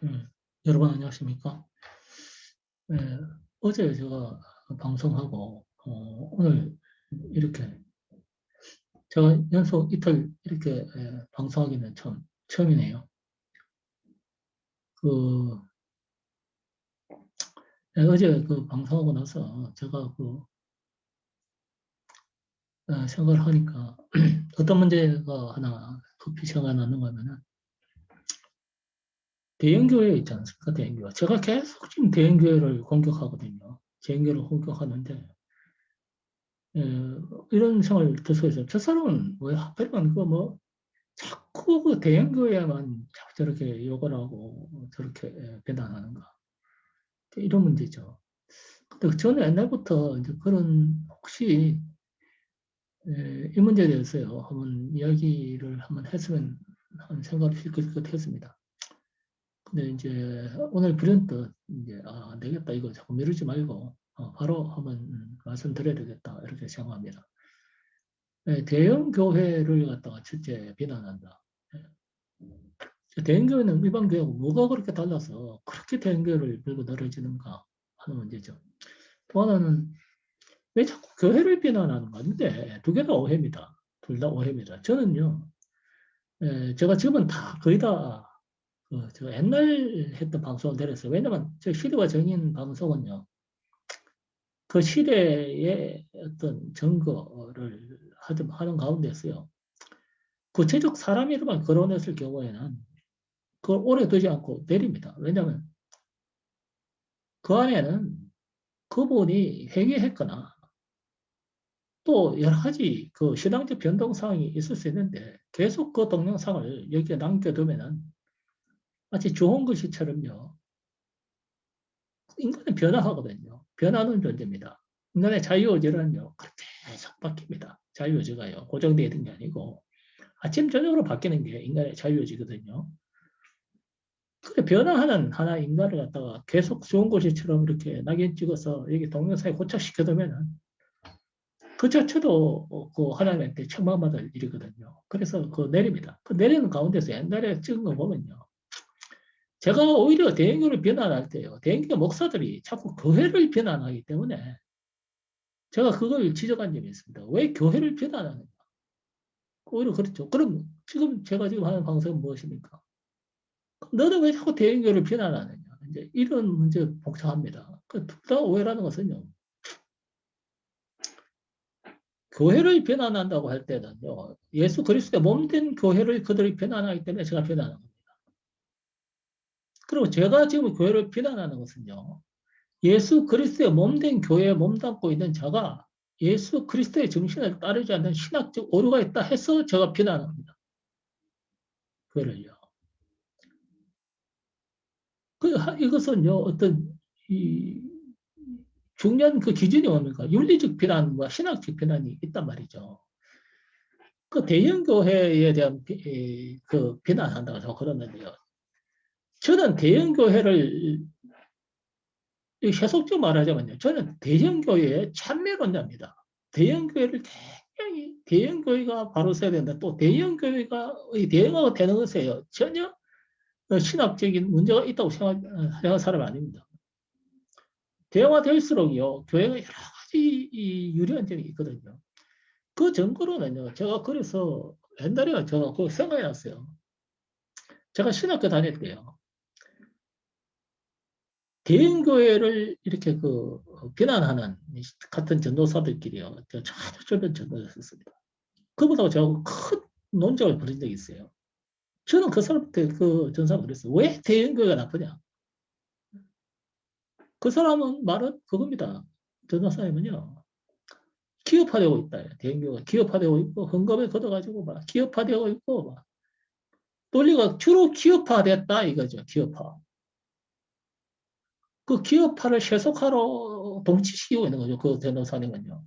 예, 여러분 안녕하십니까? 예, 어제 제가 방송하고 오늘 이렇게 제가 연속 이틀 이렇게 방송하기는 처음이네요. 그 어제 그 방송하고 나서 제가 생각을 하니까 어떤 문제가 하나 급히 생각이 나는 거면은 대형교회 있지 않습니까? 대형교회. 제가 계속 지금 대형교회를 공격하거든요. 대형교회를 공격하는데 예, 이런 생각을 드서서 저 사람은 왜 하필이면 그뭐 자꾸 그 대형교회만 자꾸 저렇게 욕을 하고 저렇게 비난하는가. 이런 문제죠. 근데 저는 옛날부터 이제 그런 혹시 이 문제에 대해서요, 한번 이야기를 한번 했으면 하는 생각을 실컷 했습니다. 근데 이제 오늘 불현듯 이제 안 되겠다 이거 자꾸 미루지 말고 바로 한번 말씀드려야 되겠다 이렇게 생각합니다. 대형 교회를 갖다가 첫째 비난한다. 대형교회는 일반 교회하고 뭐가 그렇게 달라서 그렇게 대형교회를 밀고 늘어지는가 하는 문제죠. 또 하나는 왜 자꾸 교회를 비난하는가? 근데 두 개 다 오해입니다. 둘 다 오해입니다. 저는요, 제가 지금은 다 거의 다 제가 옛날 했던 방송을 내렸어요. 왜냐면 저 시대와 정인 방송은요, 그 시대의 어떤 증거를 하는 가운데서요, 구체적 사람 이름을 거론했을 경우에는 그걸 오래 두지 않고 내립니다. 왜냐하면 그 안에는 그분이 회개했거나 또 여러 가지 그 신앙적 변동 사항이 있을 수 있는데 계속 그 동영상을 여기에 남겨두면은 마치 좋은 글씨처럼요. 인간은 변화하거든요. 변하는 존재입니다. 인간의 자유의지는요. 그렇게 계속 바뀝니다. 자유의지가요. 고정되어 있는 게 아니고 아침 저녁으로 바뀌는 게 인간의 자유의지거든요. 그래 변화하는 하나 인간을 갖다가 계속 좋은 글씨처럼 이렇게 낙인 찍어서 여기 동영상에 고착시켜두면은 그 자체도 그 하나님한테 책망받을 일이거든요. 그래서 그 내립니다. 그 내리는 가운데서 옛날에 찍은 거 보면요. 제가 오히려 대형교를 비난할 때요. 대형교 목사들이 자꾸 교회를 비난하기 때문에 제가 그걸 지적한 적이 있습니다. 왜 교회를 비난하는가? 오히려 그렇죠. 그럼 지금 제가 지금 하는 방송은 무엇입니까? 너는 왜 자꾸 대형교를 비난하느냐? 이제 이런 문제 복잡합니다. 그둘다 오해라는 것은요. 교회를 비난한다고 할 때는요, 예수 그리스도의 몸된 교회를 그들이 비난하기 때문에 제가 비난하는 겁니다. 그리고 제가 지금 교회를 비난하는 것은요, 예수 그리스도의 몸된 교회에 몸담고 있는 자가 예수 그리스도의 정신을 따르지 않는 신학적 오류가 있다 해서 제가 비난합니다. 교회를요. 이것은요, 어떤, 이, 중요한 그 기준이 뭡니까? 윤리적 비난과 신학적 비난이 있단 말이죠. 그 대형 교회에 대한 그 비난한다고 저 그러는데요. 저는 대형 교회를 해석적으로 말하자면요. 저는 대형 교회의 참매론자입니다. 대형 교회를 굉장히 대형 교회가 바로 서야 된다. 또 대형 교회가 대형화가 되는 것에요. 전혀 신학적인 문제가 있다고 생각하는 사람 아닙니다. 대형화될수록요. 교회가 여러 가지 유리한 점이 있거든요. 그 증거로는요. 제가 그래서 옛날에 제가 그 생각이 났어요. 제가 신학교 다닐 때요. 대형교회를 이렇게 비난하는 같은 전도사들끼리요. 제가 주변 전도였었습니다. 그보다 제가 큰 논쟁을 벌인 적이 있어요. 저는 그 사람한테 그 전사가 그랬어요. 왜 대형교회가 나쁘냐? 그 사람은 말은 그겁니다. 전도사님은요. 기업화되고 있다. 대형교회가 기업화되고 있고 헌금에 걷어가지고 막 기업화되고 있고 막 논리가 주로 기업화됐다 이거죠. 기업화. 그 기업화를 세속화로 동치시키고 있는 거죠. 그 전도사님은요.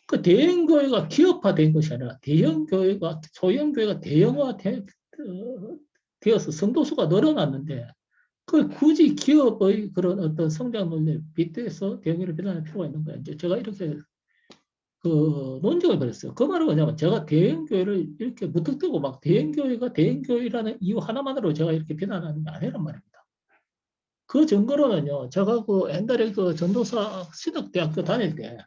그 대형교회가 기업화된 것이 아니라 대형교회가, 소형교회가 되어서 성도수가 늘어났는데, 그 굳이 기업의 그런 어떤 성장 논리를 빗대서 대형교회를 비난할 필요가 있는 거예요. 이제 제가 이렇게 그 논쟁을 벌였어요. 그 말은 뭐냐면 제가 대형교회를 이렇게 무턱대고 막 대형교회가 대형교회라는 이유 하나만으로 제가 이렇게 비난하는 게 아니란 말입니다. 그 증거로는요, 제가 그 옛날에 그 전도사 신학대학교 다닐 때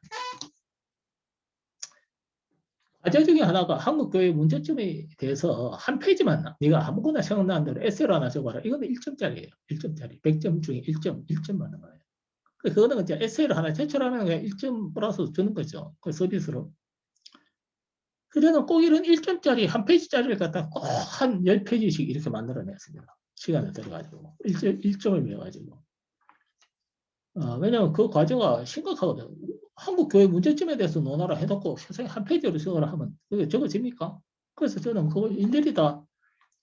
과제 중에 하나가 한국교회 문제점에 대해서 한 페이지만 네가 아무거나 생각나는 대로 에세이로 하나 적어라. 이거는 1점짜리예요. 1점짜리. 100점 중에 1점 받는 거예요. 그거는 이제 에세이를 하나 제출하면 그냥 1점 플러스 주는 거죠. 그 서비스로. 그래는 꼭 이런 1점짜리 한 페이지짜리를 갖다 꼭 한 10페이지씩 이렇게 만들어냈습니다. 시간을 들여가지고. 1점을 매가지고. 왜냐하면 그 과제가 심각하거든요. 한국 교회 문제점에 대해서 논하라 해놓고 세상에 한 페이지로 적어라 하면 그게 적어집니까? 그래서 저는 그걸 일일이 다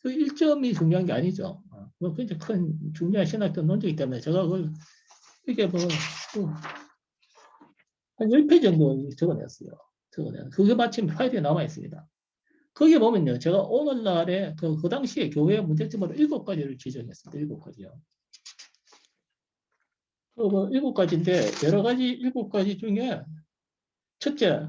그 1점이 중요한 게 아니죠. 뭐 굉장히 큰 중요한 신학적 논쟁이기 때문에 제가 그걸 이게 뭐 한 10페이지 정도 적어냈어요. 그게 마침 파일에 남아 있습니다. 거기 보면요. 제가 오늘날에 그 당시에 교회 문제점으로 7가지를 지정했습니다. 7가지요. 그 7가지인데 여러 가지 7가지 중에 첫째,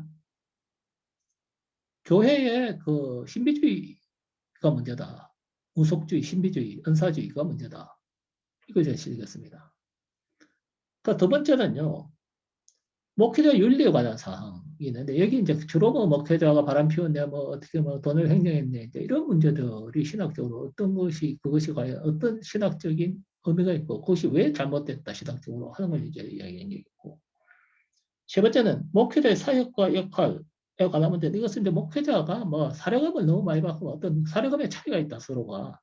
교회의 그 신비주의가 문제다. 무속주의, 신비주의, 은사주의가 문제다. 이걸 제가 실겠습니다. 두 번째는요. 목회자 윤리에 관한 사항이 있는데 여기 이제 주로 뭐 목회자가 바람 피웠네, 뭐 어떻게 뭐 돈을 횡령했네, 이런 문제들이 신학적으로 어떤 것이 그것이 과연 어떤 신학적인 의미가 있고 그것이 왜 잘못됐다 신학적으로 하는 걸 이제 이야기했고, 세 번째는 목회자의 사역과 역할에 관한 문제인데 이것은 이제 목회자가 뭐 사례금을 너무 많이 받고 어떤 사례금의 차이가 있다 서로가.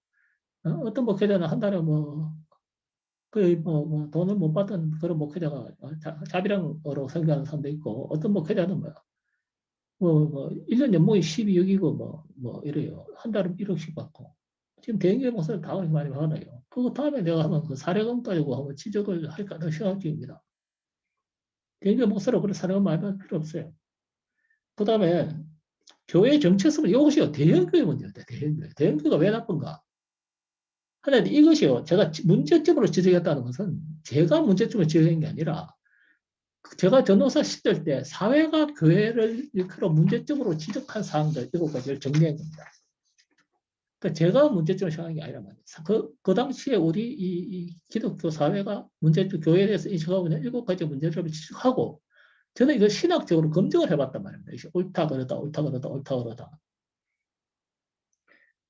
어떤 목회자는 한 달에 돈을 못 받던 그런 목회자가 자비랑으로 설교하는 사람도 있고, 어떤 목회자는 1년 연봉이 12억이고, 이래요. 한 달에 1억씩 받고. 지금 대형교회 목사를 다 그렇게 많이 받아요. 그거 다음에 내가 한번 그 사례금 가지고 한번 지적을 할까 하는 생각 중입니다. 대형교회 목사로 그런 사례금 많이 받을 필요 없어요. 그 다음에 교회 정체성은 이것이요. 대형교회 문제입니다. 대형교회. 대형교회가 왜 나쁜가? 하나님 이것이요. 제가 문제점으로 지적했다는 것은 제가 문제점을 지적한 게 아니라 제가 전도사 시절 때 사회가 교회를 일컬어 문제점으로 지적한 사항들 7가지를 정리한 겁니다. 그러니까 제가 문제점을 생각한 게 아니라 말이에요. 그 당시에 우리 이 기독교 사회가 문제점, 교회에 대해서 인식하고 있는 7가지 문제점을 지적하고 저는 이걸 신학적으로 검증을 해봤단 말입니다. 이게 옳다 그러다, 옳다 그러다, 옳다 그러다.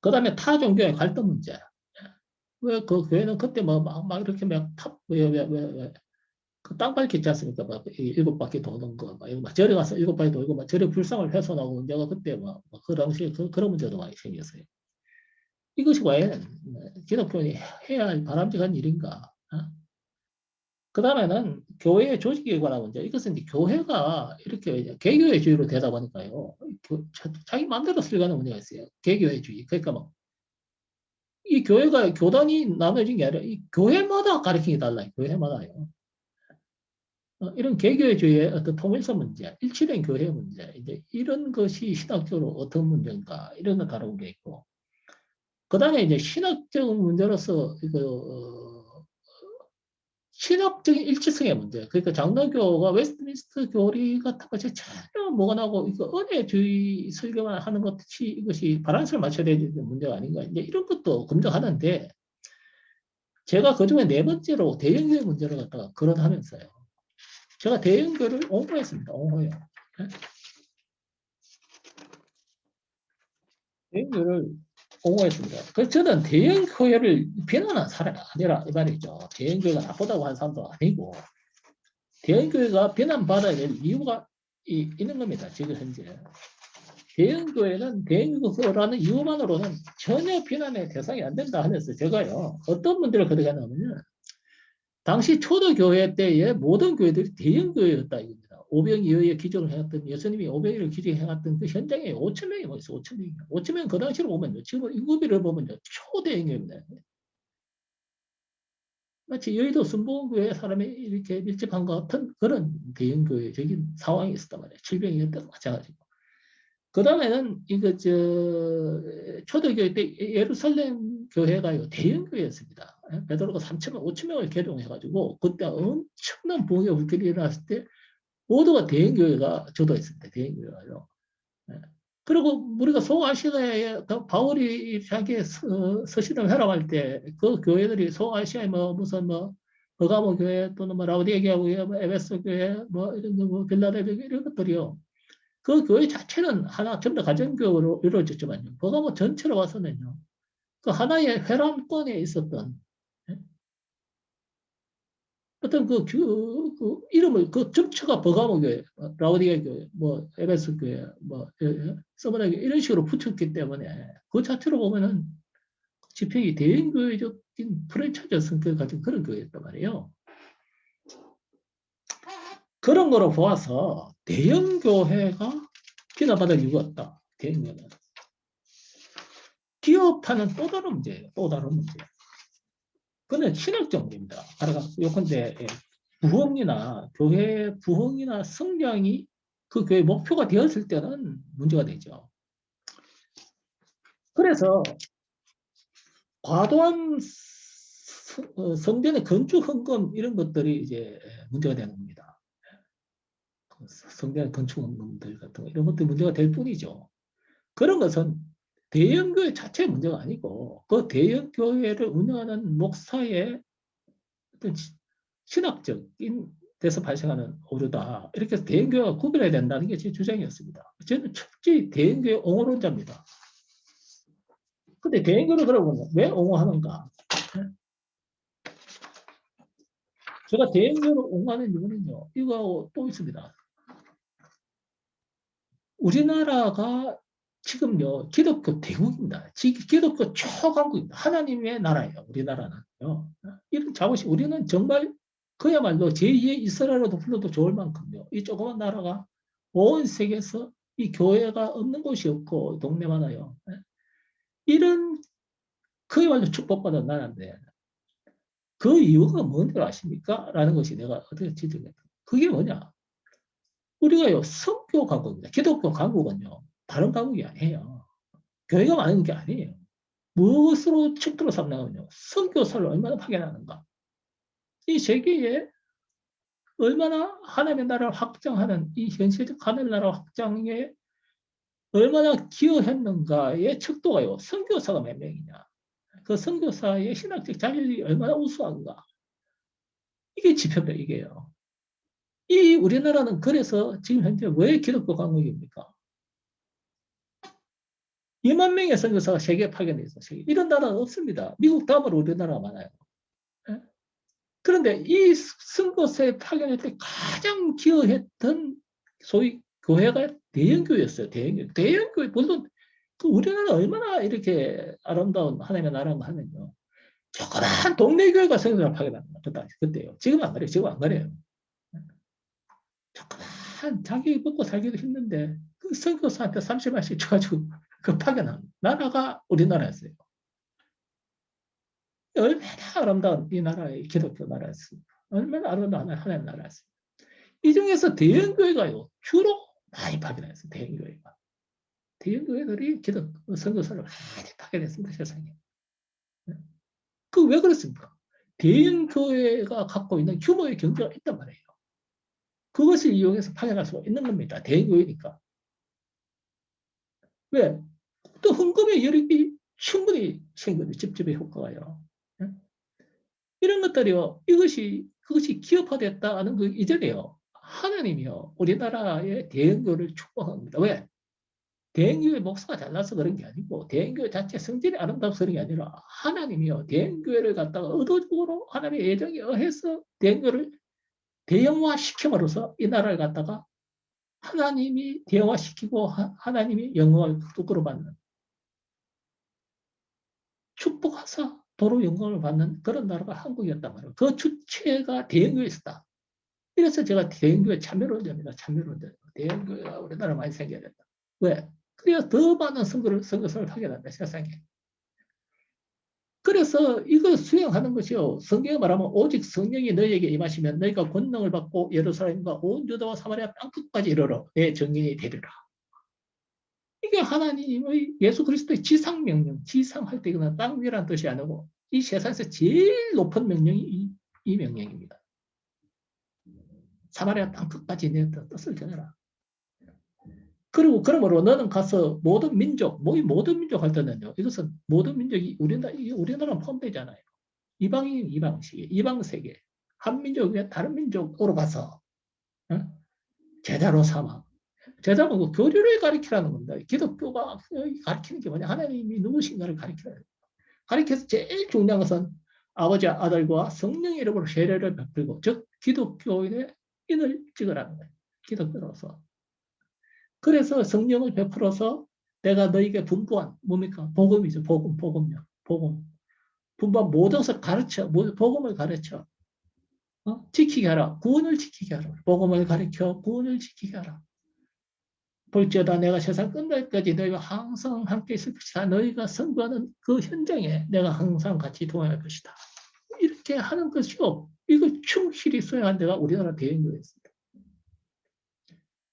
그 다음에 타 종교의 갈등 문제. 왜 그 교회는 그때 막 이렇게 그 땅 밟혔지 않습니까? 막 7바퀴 도는 거, 막 절에 가서 7바퀴 돌고, 막 절의 불상을 훼손하고, 내가 그때 그 당시에 그런 문제도 많이 생겼어요. 이것이 과연 기독교인이 해야 할 바람직한 일인가? 그 다음에는 교회의 조직에 관한 문제. 이것은 이제 교회가 이렇게 개교회주의로 되다 보니까요. 자기 마음대로 쓰려는 문제가 있어요. 개교회주의. 그러니까 이 교회가 교단이 나눠진 게 아니라 이 교회마다 가르치기 달라요. 교회마다요. 이런 개교회주의의 어떤 통일성 문제, 일치된 교회 문제, 이제 이런 것이 신학적으로 어떤 문제인가 이런 거 다루는 게 있고, 그 다음에 이제 신학적 문제로서 신학적인 일치성의 문제. 그러니까 장로교가 웨스트민스터 교리 같은 것이 전혀 뭐가 나고 이거 은혜주의 설교만 하는 것이 이것이 바란스를 맞춰야 되는 문제가 아닌가. 이제 이런 것도 검증하는데 제가 그중에 네 번째로 대형교회 문제를 갖다가 거론하면서요. 제가 대형교회를 옹호했습니다. 옹호요. 대형교회를 옹호했습니다. 그래서 저는 대형교회를 비난한 사람이 아니라 이 말이죠. 대형교회가 나쁘다고 하는 사람도 아니고 대형교회가 비난받아야 될 이유가 있는 겁니다. 지금 현재. 대형교회는 대형교회라는 이유만으로는 전혀 비난의 대상이 안 된다 하면서 제가요. 어떤 문제를 거듭했냐면요. 당시 초대교회 때의 모든 교회들이 대형교회였다 이겁니다. 오병이어의 기적을 해왔던 예수님이 오병이어를 기적해왔던 그 현장에 5천 명이 모였어요. 5천 명이. 5천 명 그 당시로 보면요. 지금 인구비를 보면요. 초대형교회입니다. 마치 여의도 순복음교회 사람이 이렇게 밀집한 것 같은 그런 대형교회적인 상황이 있었단 말이에요. 질병이었던 마찬가지고. 그 다음에는 초대교회 때 예루살렘 교회가요, 대형교회였습니다. 베드로가 3천 명, 5천 명을 개종해가지고, 그때 엄청난 부흥의 불길이 일어났을 때, 모두가 대형교회가 주도했습니다. 대형교회가요. 예. 그리고 우리가 소아시아에 바울이 자기 서신을 회람할 때 그 교회들이 소아시아에 뭐 무슨 뭐 버가모 교회 또는 뭐 라우디게아 교회, 뭐 에베소 교회, 뭐 이런 뭐 빌라델비아 이런 것들이요. 그 교회 자체는 하나 전부 다 가정교회로 이루어졌지만요. 버가모 전체로 봐서는요. 그 하나의 회람권에 있었던 예? 어떤 그 이름을 그 정처가 버가모 교회, 라우디게아 교회, 뭐 에베소 교회, 뭐 서머나 교회 이런 식으로 붙였기 때문에 그 자체로 보면은 집행이 대형교회적인 프랜차이즈 성격을 가진 그런 교회였단 말이에요. 그런 거로 보아서 대형교회가 비난받을 이유가 없다. 대형교회는. 기업하는 또 다른 문제예요. 또 다른 문제. 그건 신학적 문제입니다. 요컨대 부흥이나 교회 부흥이나 성장이 그 교회 목표가 되었을 때는 문제가 되죠. 그래서 과도한 성전의 건축 헌금 이런 것들이 이제 문제가 되는 겁니다. 성전 건축 헌금들 같은 거 이런 것들이 문제가 될 뿐이죠. 그런 것은 대형교회 자체의 문제가 아니고 그 대형교회를 운영하는 목사의 어떤 신학적인 데서 발생하는 오류다. 이렇게 해서 대형교회가 구별해야 된다는 게 제 주장이었습니다. 저는 철저히 대형교회 옹호론자입니다. 근데 대형교회를 그러면 왜 옹호하는가? 제가 대형교회를 옹호하는 이유는요. 이거 또 있습니다. 우리나라가 지금요, 기독교 대국입니다. 기독교 초강국입니다. 하나님의 나라예요, 우리나라는요. 이런 자부심, 우리는 정말 그야말로 제2의 이스라엘로도 불러도 좋을 만큼요. 이 조그만 나라가 온 세계에서 이 교회가 없는 곳이 없고 동네 많아요. 이런 그야말로 축복받은 나라인데 그 이유가 뭔지 아십니까? 라는 것이 내가 어떻게 지적했다. 그게 뭐냐? 우리가요, 성교 강국입니다. 기독교 강국은요, 다른 강국이 아니에요. 교회가 많은 게 아니에요. 무엇으로 척도로 삼나가면요. 선교사를 얼마나 파견하는가. 이 세계에 얼마나 하나님의 나라를 확장하는 이 현실적 하나님의 나라 확장에 얼마나 기여했는가의 척도가요. 선교사가 몇 명이냐. 그 선교사의 신학적 자질이 얼마나 우수한가. 이게 지표입니다. 이게요. 이 우리나라는 그래서 지금 현재 왜 기독교 강국입니까? 2만 명의 선교사가 세계에 파견돼 있어. 이런 나라는 없습니다. 미국 다음으로 우리나라가 많아요. 예? 그런데 이 선교사에 파견할 때 가장 기여했던 소위 교회가 대형교회였어요. 대형교회. 대형교회, 물론 그 우리나라 얼마나 이렇게 아름다운 하나님의 나라가 하면요. 조그만 동네 교회가 선교사를 파견합니다. 그때요. 지금 안 그래요. 지금 안 그래요. 조그만 자기 먹고 살기도 힘든데 그 선교사한테 30만씩 줘가지고 그 파견한 나라가 우리나라였어요. 얼마나 아름다운 이 나라의 기독교 나라였습니까? 얼마나 아름다운 하나님 나라였습니까? 이 중에서 대형교회가요, 주로 많이 파견했어요, 대형교회가. 대형교회들이 기독교 선교사를 많이 파견했습니다, 세상에. 그 왜 그렇습니까? 대형교회가 갖고 있는 규모의 경제가 있단 말이에요. 그것을 이용해서 파견할 수가 있는 겁니다. 대형교회니까. 왜? 또 헌금의 여력이 충분히 생기는 집집의 효과가요. 이런 것들이요, 그것이 기업화됐다는 그 이전에요. 하나님이요, 우리나라의 대형교회를 축복합니다. 왜? 대형교회 목사가 잘나서 그런 게 아니고 대형교회 자체 성질이 아름다워서 그런 게 아니라 하나님이요, 대형교회를 갖다가 의도적으로 하나님의 예정에 의해서 대형교회를 대형화시킴으로써 이 나라를 갖다가 하나님이 대형화시키고 하나님이 영광을 거꾸로 받는 축복하사 도로 영광을 받는 그런 나라가 한국이었단 말이에요. 그 주체가 대형교회였다. 이래서 제가 대형교회 참여론자입니다. 참여론자. 대형교회가 우리나라 많이 생겨야 된다. 왜? 그래야 더 많은 선교사를 하게 된다, 세상에. 그래서 이걸 수행하는 것이요. 성경에 말하면 오직 성령이 너희에게 임하시면 너희가 권능을 받고 예루살렘과 온 유다와 사마리아 땅끝까지 이르러 내 증인이 되리라. 이게 하나님의 예수 그리스도의 지상명령, 지상할 때 이거는 땅 위라는 뜻이 아니고 이 세상에서 제일 높은 명령이 이 명령입니다. 사마리아 땅 끝까지 내 뜻을 전해라. 그리고 그러므로 너는 가서 모든 민족, 뭐 이 모든 민족 할 때는요. 이것은 모든 민족이 우리나라 포함되잖아요. 이방인, 이방시계, 이방세계, 한 민족이 다른 민족으로 가서 어? 제자로 삼아. 제자는 그 교리를 가리키라는 겁니다. 기독교가 가리키는 게 뭐냐? 하나님이 누구신가를 가리키라. 가리켜서 제일 중요한 것은 아버지, 아들과 성령의 이름으로 세례를 베풀고, 즉 기독교인의 인을 찍으라는 거예요. 기독교로서. 그래서 성령을 베풀어서 내가 너에게 분부한 뭡니까? 복음이죠. 복음요. 복음. 분부한 모든 것을 가르쳐. 복음을 가르쳐. 지키게 하라. 구원을 지키게 하라. 복음을 가르쳐 구원을 지키게 하라. 볼지어다 내가 세상 끝날까지 너희와 항상 함께 있을 것이다. 너희가 선거하는 그 현장에 내가 항상 같이 동행할 것이다. 이렇게 하는 것이요. 이걸 충실히 수행한 데가 우리나라 대형교회였습니다.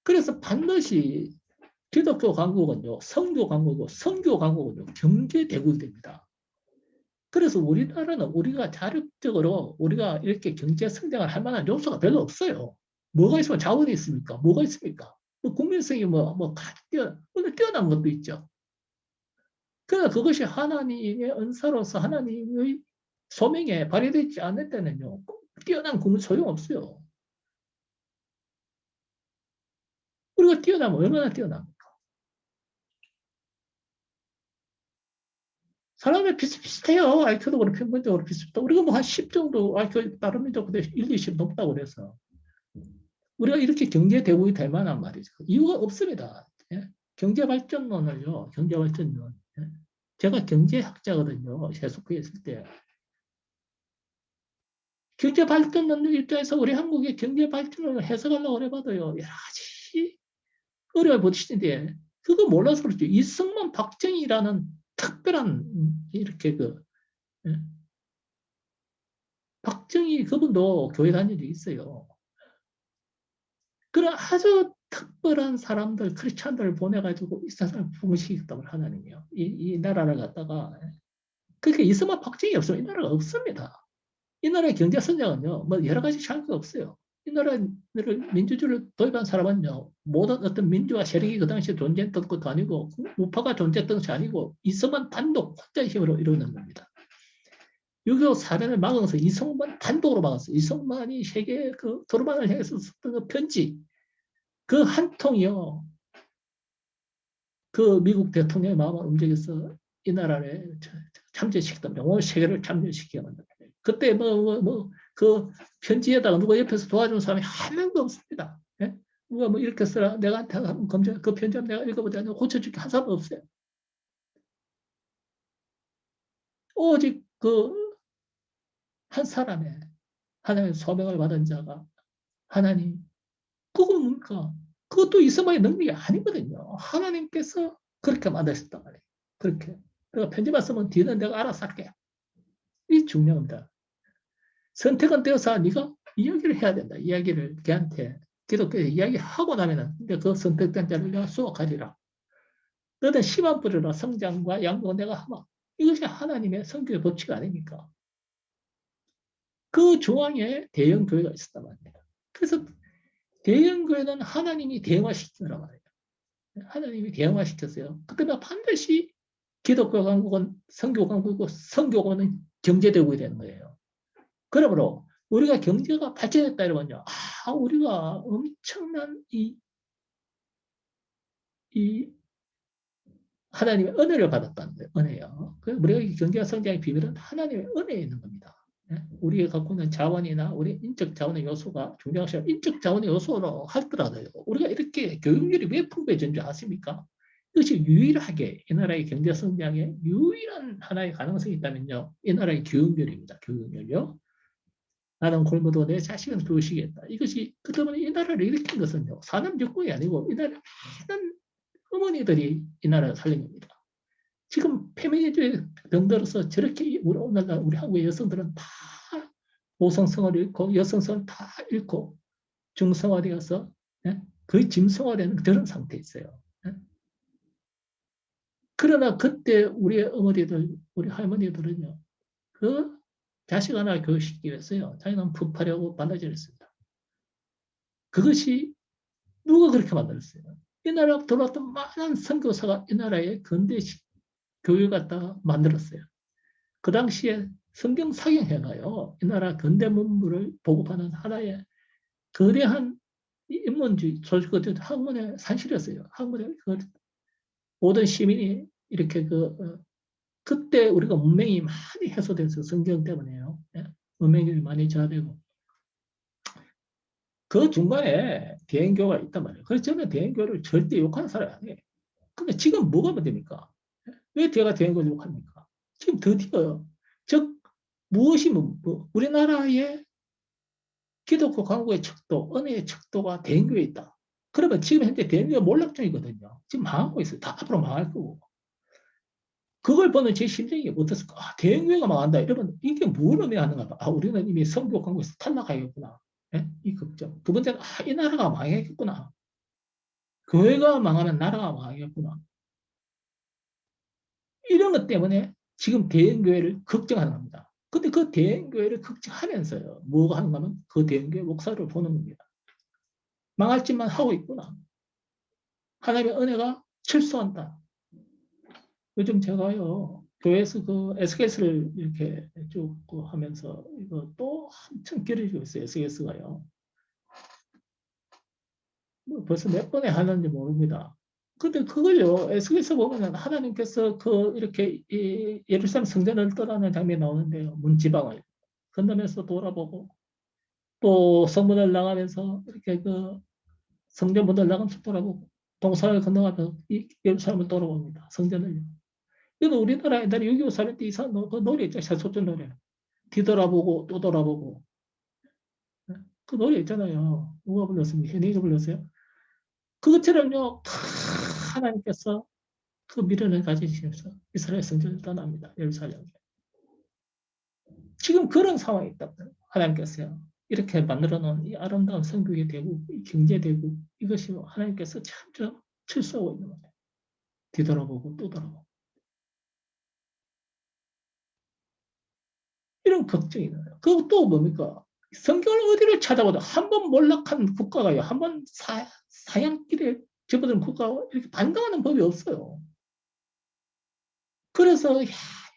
그래서 반드시 기독교 강국은요, 성교 강국이고 선교 강국은요, 경제 대국입니다. 그래서 우리나라는 우리가 자력적으로 우리가 이렇게 경제 성장을 할 만한 요소가 별로 없어요. 뭐가 있으면 자원이 있습니까? 뭐가 있습니까? 뭐 국민성이 뛰어난 것도 있죠. 그러나 그것이 하나님의 은사로서 하나님의 소명에 발휘되지 않을 때는요, 뛰어난 국민 소용없어요. 우리가 뛰어나면 얼마나 뛰어납니까? 사람이 비슷비슷해요. IQ도 그렇고 평균적으로 비슷비슷하고. 우리가 뭐 한 10 정도 IQ 다른 민족보다 1, 20 높다고 그래서. 우리가 이렇게 경제 대국이 될 만한 말이죠. 이유가 없습니다. 예? 경제 발전론을요, 경제 발전론. 예? 제가 경제학자거든요. 세속부에 있을 때. 경제 발전론 입장에서 우리 한국의 경제 발전론을 해석하려고 해봐도요, 여러 가지 어려워 보시는데, 그거 몰라서 그렇죠. 이승만, 박정희라는 특별한, 이렇게 예? 박정희 그분도 교회 다닌 적이 있어요. 그런 아주 특별한 사람들, 크리스찬들을 보내가지고 이 세상을 부흥시켰다고 하나님이요. 이 나라를 갖다가. 그렇게 있으면 박정희 없으면 이 나라가 없습니다. 이 나라의 경제 성장은요, 뭐 여러 가지 차이가 없어요. 이 나라를 민주주의를 도입한 사람은요, 모든 어떤 민주화 세력이 그 당시에 존재했던 것도 아니고, 우파가 존재했던 것이 아니고, 이승만 단독 혼자의 힘으로 이루어낸 겁니다. 6.25 사변을 막아서 이승만 단독으로 막았어요. 이승만이 세계 그 도르만을 향해서 썼던 그 편지, 그 한 통이요. 그 미국 대통령의 마음을 움직여서 이 나라를 참전시켰답니다. 온 세계를 참전시키게 만듭니다. 그때 그 편지에다가 누가 옆에서 도와준 사람이 한 명도 없습니다. 예? 누가 뭐 이렇게 써라. 내가 한번 검증, 그 편지 내가 읽어보자. 고쳐줄게 한 사람 없어요. 오직 그 한 사람의 하나님의 소명을 받은 자가 하나님, 그건 뭡니까? 그것도 이스마엘 능력이 아니거든요. 하나님께서 그렇게 만드셨단 말이에요. 그렇게. 내가 편지만 쓰면 뒤는 내가 알아서 할게. 이 중요합니다. 선택은 되어서 네가 이야기를 해야 된다. 이야기를 걔한테 기독교에 이야기하고 나면은 그 선택된 자를 내가 수확하리라. 너는 씨만 뿌리라. 성장과 양육은 내가 하마. 이것이 하나님의 성교의 법칙 아닙니까? 그 조항에 대형 교회가 있었단 말입니다. 그래서 대형 교회는 하나님이 대형화시키더란 말이에요. 하나님이 대형화시켰어요. 그러면 반드시 기독교 강국은 선교 강국이고 선교는 경제대국이 되는 거예요. 그러므로 우리가 경제가 발전했다 이러면요. 우리가 엄청난 이 하나님의 은혜를 받았다는 거예요. 은혜요. 우리가 경제가 성장의 비밀은 하나님의 은혜에 있는 겁니다. 우리가 갖고 있는 자원이나 우리 인적 자원의 요소가 중요하시면 인적 자원의 요소로 할더라도요. 우리가 이렇게 교육률이 왜 풍부해진 줄 아십니까? 이것이 유일하게 이 나라의 경제 성장에 유일한 하나의 가능성이 있다면요. 이 나라의 교육률입니다. 교육률요. 나는 굶어도 내 자식은 교육시겠다. 이것이 그동안 이 나라를 일으킨 것은요. 산업혁명이 아니고 이 나라 많은 어머니들이 이 나라를 살린 겁니다. 지금 페미니즘에 병들어서 저렇게 오늘날 우리 한국의 여성들은 다 모성성을 잃고 여성성을 다 잃고 중성화되어서 거의 짐승화되는 그런 상태에 있어요. 그러나 그때 우리 어머니들, 우리 할머니들은요, 그 자식 하나 교육시키기 위해서요, 자기는 푸파려고 반다지를 했습니다. 그것이 누가 그렇게 만들었어요? 이 나라 들어왔던 많은 선교사가 이 나라의 근대식 교회 갖다 만들었어요. 그 당시에 성경 사경회가요, 이 나라 근대 문물을 보급하는 하나의 거대한 인문주의 조직거든 학문의 산실이었어요. 학문의 그 모든 시민이 이렇게 그때 우리가 문명이 많이 해소돼서 성경 때문에요. 예? 문명이 많이 저하되고 그 중간에 대행교가 있단 말이에요. 그래서 저는 대행교를 절대 욕하는 사람이 아니에요. 근데 지금 뭐가 문제입니까? 왜 제가 대행교를 욕합니까? 지금 드디어 즉 무엇이 우리나라의 기독교 강국의 척도, 은혜의 척도가 대행교에 있다. 그러면 지금 현재 대행교가 몰락 중이거든요. 지금 망하고 있어요. 다 앞으로 망할 거고. 그걸 보는 제 심정이 어떻습니까? 아, 대행교회가 망한다. 이러면 이게 뭘 의미하는가 봐. 아, 우리는 이미 선교 강국에서 탈락하겠구나. 예? 이 걱정. 두 번째는 아, 이 나라가 망하겠구나. 교회가 망하면 나라가 망하겠구나. 이런 것 때문에 지금 대행교회를 걱정하는 겁니다. 근데 그 대행교회를 걱정하면서요. 뭐가 하는가 하면 그 대행교회 목사를 보는 겁니다. 망할 짓만 하고 있구나. 하나님의 은혜가 철수한다. 요즘 제가요, 교회에서 그 SKS를 이렇게 쭉 하면서 이거 또 한참 길어지고 있어요, SKS가요. 뭐 벌써 몇 번에 하는지 모릅니다. 근데 그걸요, SKS 보면은 하나님께서 이렇게 예루살렘 성전을 떠나는 장면이 나오는데요, 문지방을 건너면서 돌아보고 또 성문을 나가면서 이렇게 성전 문을 나가면서 돌아보고 동산을 건너가면서 예루살렘을 돌아봅니다. 성전을요. 이건 우리나라 옛날에 6.25 사변 때 이상 그 노래 있죠. 새소전 노래. 뒤돌아보고 또 돌아보고. 그 노래 있잖아요. 누가 불렀습니까? 현이가 불렀어요. 그것처럼요. 하나님께서 그 미련을 가지시면서 이스라엘 성전을 떠납니다. 예루살렘. 지금 그런 상황이 있다고 하나님께서요. 이렇게 만들어 놓은 이 아름다운 성교의 대국, 이 경제 대국, 이것이 하나님께서 참 철수하고 있는 거예요. 뒤돌아보고 또 돌아보고. 이런 걱정이 나요. 그리고 또 뭡니까? 성경을 어디를 찾아봐도 한 번 몰락한 국가가요. 한 번 사양길에 접어든 국가가 이렇게 반등하는 법이 없어요. 그래서 야,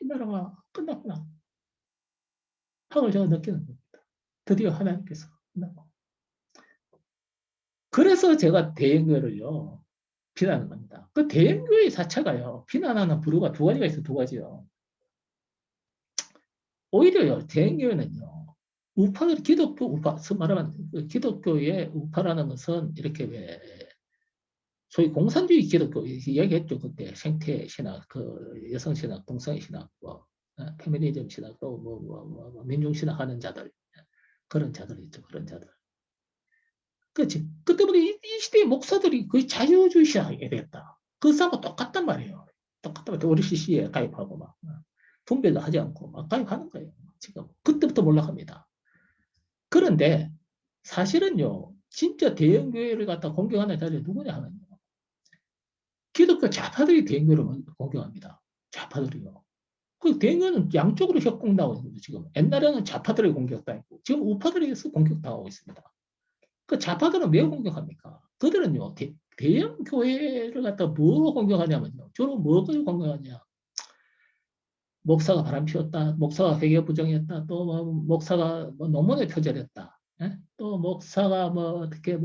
이 나라가 끝났구나 하고 제가 느끼는 겁니다. 드디어 하나님께서 끝나고. 그래서 제가 대형교회를요 비난하는 겁니다. 그 대형교회 자체가요 비난하는 부류가 두 가지가 있어요. 두 가지요. 오히려요 대형교회는요 우파들 기독교 우파 말하면 기독교의 우파라는 것은 이렇게 왜 소위 공산주의 기독교 이야기했죠. 그때 생태 신학, 그 여성 신학, 동성 신학, 페미니즘 신학, 또 민중 신학 하는 자들 그런 자들 있죠. 그런 자들. 그렇지. 그 때문에 이 시대의 목사들이 거의 자유주의 신학이 됐다. 그 싸움과 똑같단 말이에요. 똑같단 말이에요. OCC에 가입하고 막 분별도 하지 않고 막 가입하는 거예요. 지금 그때부터 몰락합니다. 그런데 사실은요, 진짜 대형교회를 갖다 공격하는 자들이 누구냐 하면요. 기독교 좌파들이 대형교회를 공격합니다. 좌파들이요. 그 대형교회는 양쪽으로 협공당하고 있습니다. 지금 옛날에는 좌파들이 공격당했고 지금 우파들에게서 공격당하고 있습니다. 그 좌파들은 왜 공격합니까? 그들은요 대형 교회를 갖다 뭐로 공격하냐면요. 주로 뭐를 공격하냐? 목사가 바람 피웠다. 목사가 회개 부정했다. 또 뭐 목사가 뭐 논문을 표절했다. 예? 또 목사가 뭐 어떻게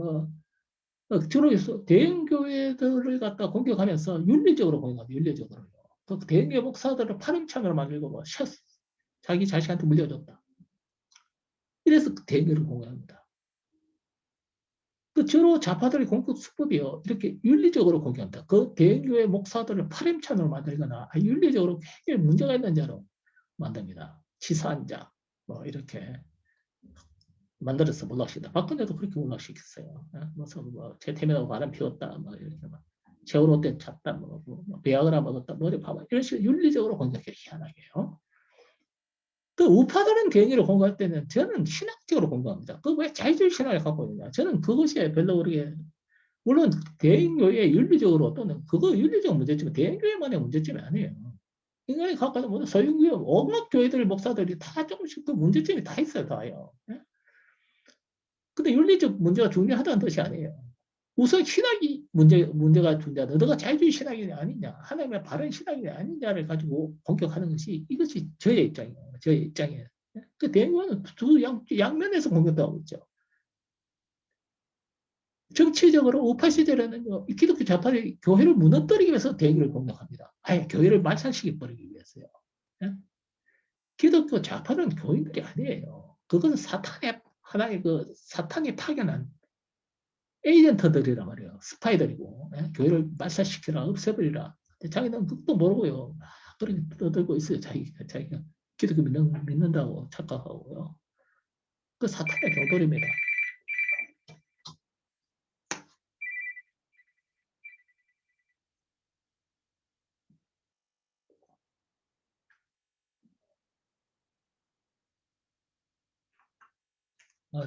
주로 대형 교회들을 갖다 공격하면서 윤리적으로 공격합니다. 윤리적으로. 그 대형 교회 목사들을 파렴치한으로 만들고 뭐 자기 자식한테 물려줬다. 이래서 대형 교회를 공격합니다. 그 주로 좌파들의 공격 수법이요. 이렇게 윤리적으로 공격한다. 그 대형교회 목사들을 파렴치한으로 만들거나 윤리적으로 굉장히 문제가 있는 자로 만듭니다. 치사한 자, 뭐 이렇게 만들어서 몰락시킨다. 박근혜도 그렇게 몰락시켰어요. 무슨 최태민하고 바람 피웠다, 뭐 이렇게 막 세월호 때 잤다, 배약을 먹었다, 머리 파마 이런 식으로 윤리적으로 공격해 희한하게요. 그 우파들은 대응으로 공부할 때는 저는 신학적으로 공부합니다. 그 왜 자유주의 신학을 갖고 있느냐? 저는 그것이 별로 그렇게 물론 대행교회 윤리적으로 또는 그거 윤리적 문제점은 대행교회만의 문제점이 아니에요. 인간이 갖고 있는 모든 소유교회, 온갖 교회들 목사들이 다 조금씩 그 문제점이 다 있어요, 다요. 예? 근데 윤리적 문제가 중요하다는 뜻이 아니에요. 우선 신학이 문제가 중요하다. 너가 자유주의 신학이 아니냐, 하나님의 바른 신학이 아니냐를 가지고 공격하는 것이 이것이 저의 입장이에요. 저의 입장이에요. 그 대응은 두 양면에서 공격하고 있죠. 정치적으로 우파 시절에는 기독교 좌파들이 교회를 무너뜨리기 위해서 대의를 공격합니다. 아예 교회를 말살시켜 버리기 위해서요. 예? 기독교 좌파는 교인들이 아니에요. 그건 사탄의 하나의 그 사탄이 파견한 에이전트들이란 말이에요. 스파이들이고 교회를 말살시키라 없애버리라. 자기는 그것도 모르고요. 막 그렇게 떠들고 있어요. 자기가 기독교 믿는다고 착각하고요. 그 사탄의 교돌입니다.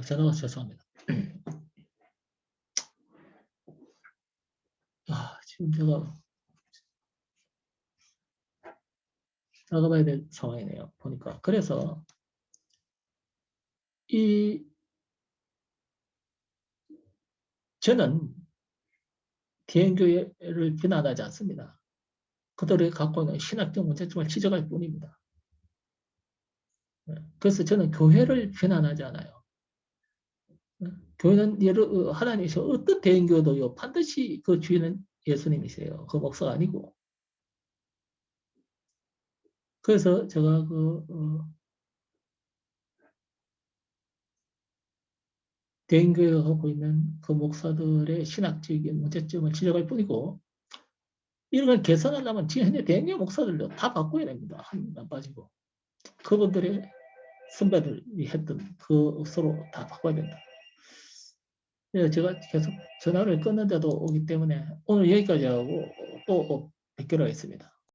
전화가 죄송합니다. 지금 제가 나가봐야 될 상황이네요. 보니까. 그래서 이 저는 대형교회를 비난하지 않습니다. 그들이 갖고 있는 신학적 문제점을 지적할 뿐입니다. 그래서 저는 교회를 비난하지 않아요. 교회는 하나님께서 어떤 대형교회도요 반드시 그 주인은 예수님이세요. 그 목사가 아니고. 그래서 제가 대형교회가 갖고 있는 그 목사들의 신학적인 문제점을 지적할 뿐이고, 이런 걸 개선하려면 지금 현재 대형교회 목사들도 다 바꿔야 됩니다. 한 빠지고. 그분들의 선배들이 했던 그 서로 다 바꿔야 된다. 제가 계속 전화를 끊는데도 오기 때문에 오늘 여기까지 하고 또 뵙기로 했습니다.